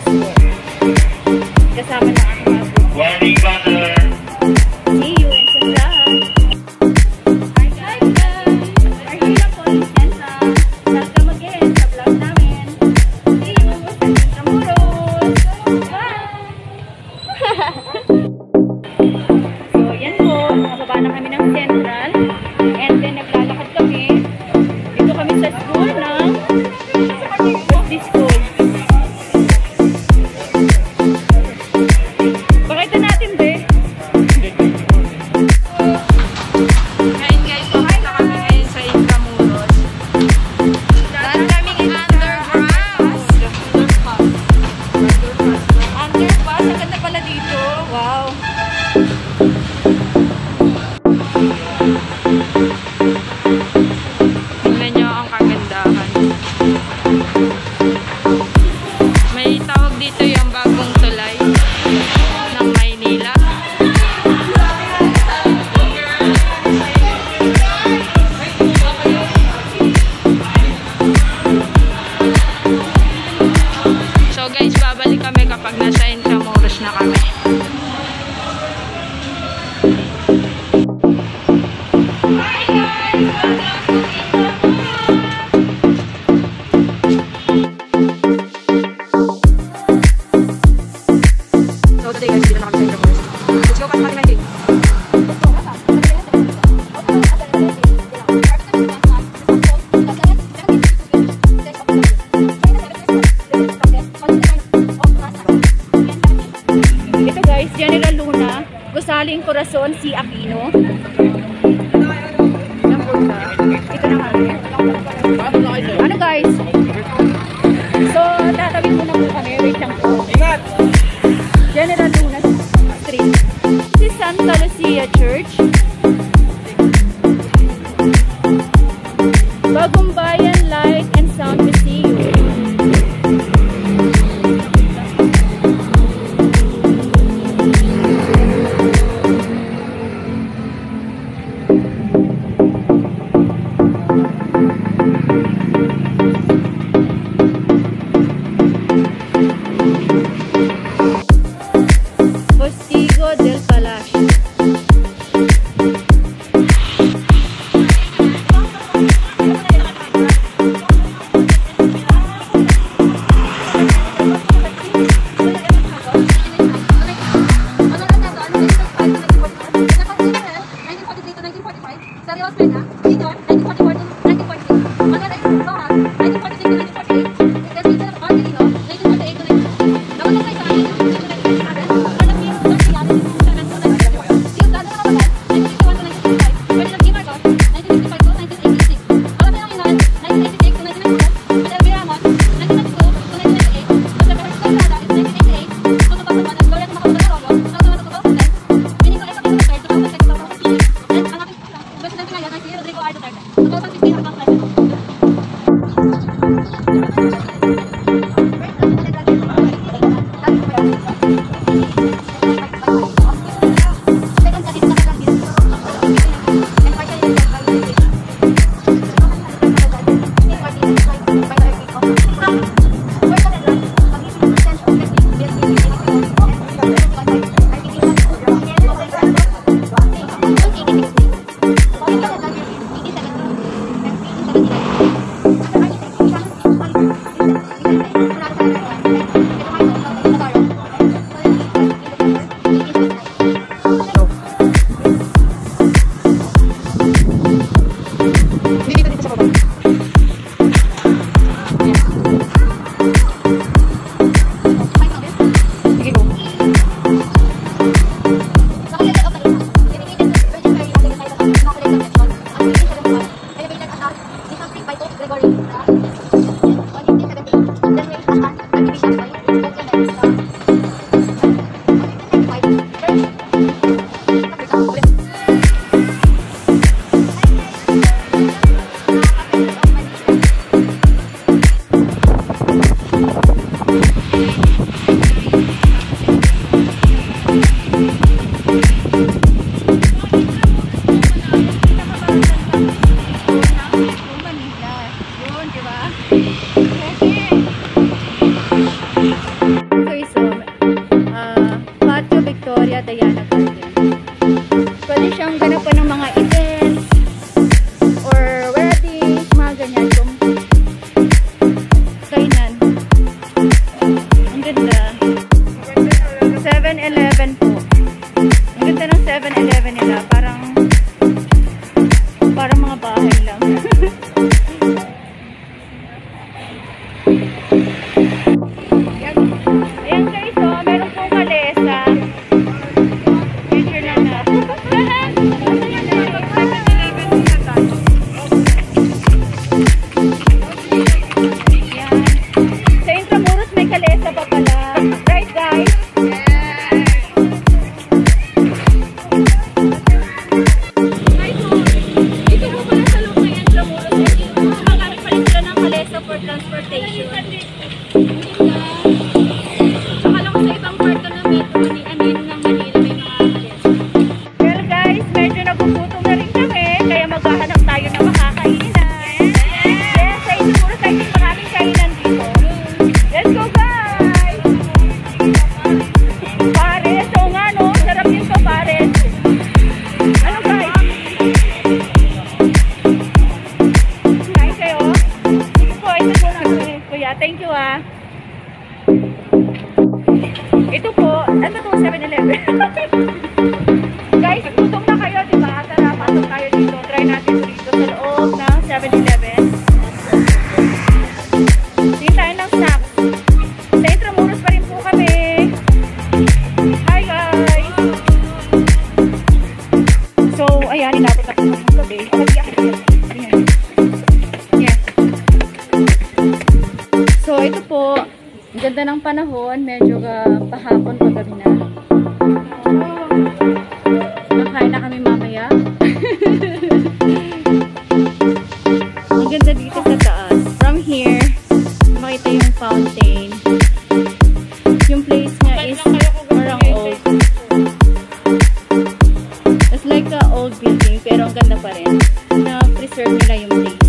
Pasko. Kasama ng aking mga group. See you in Central. Hi guys! We're here po in Central. Welcome again sa vlog namin. See you sa Intramuros. Bye! So yan po, nakababa na kami ng Central. And then naglalakad kami. Dito kami sa school ng this school. Pakita natin, be. Ngayon guys, pumunta kami ngayon sa Intramuros. Dahil kaming underpass. Underpass, ang ganda pala dito. Wow. Tingnan nyo ang kagandahan. May tawag dito yung bagong tulay ng Maynila. So guys, babalik kami kapag nasa Intramuros na kami. So today guys, dito na kami sa Intramuros. Let's go, pasok natin natin. Ito guys, General Luna, Gusaling Corazon, C. Aquino. Ito na kami. Ano guys? So, tatawid muna po kami. Wait lang po. General Luna Street. This is Santa Lucia Church. Bagong Bayan Light and Sound Museum. Postigo del Palacio. Yun, di ba? Okay. Ito po, ano to, 7-Eleven? Guys, gutom na kayo, di ba? Tara, pasok tayo dito. Try natin dito sa loob ng 7-Eleven. Tingin tayo ng snacks. Sa Intramuros pa rin po kami. Hi guys! So, ayan, inabot na po ng gabi. Ayan. Yes. So, ito po. Ang ganda ng panahon. Medyo pahapon pa gabi na. Makain na kami mamaya. Ang ganda dito sa taas. From here, makita yung fountain. Yung place niya is parang old. It's like a old building, pero ang ganda pa rin. Na-preserve nila yung place.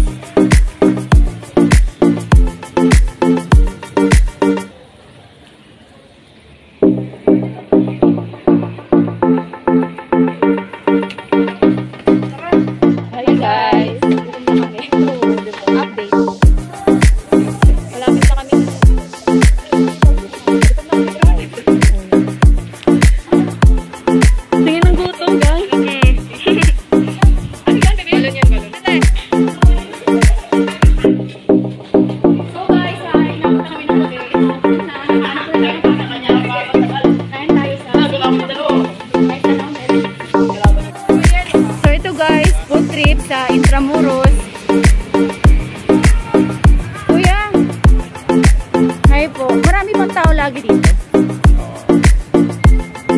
Hi guys! Update. Malapit na kami. Tingin ng gutom, guys. Balon yan, balon. So guys, kain na kami ng gabi. Kain tayo sa... So ito guys, food trip sa Intramuros. Kuya! Hi po. Marami bang tao lagi dito?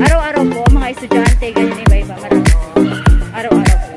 Araw-araw po, mga estudyante, ganyan iba-iba. Marami. Araw-araw po.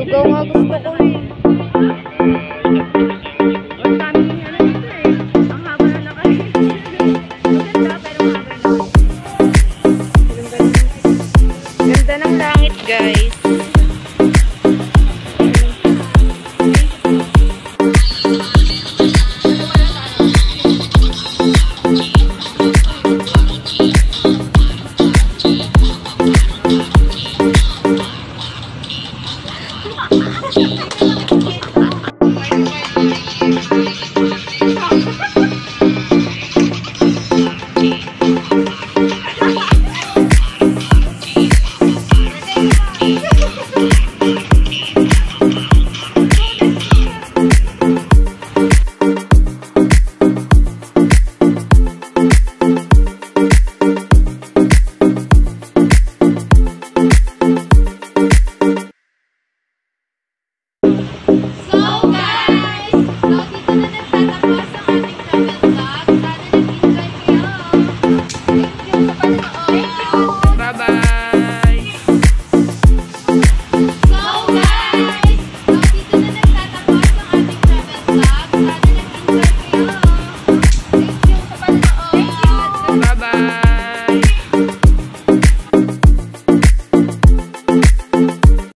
Lugaw nga gusto ko eh.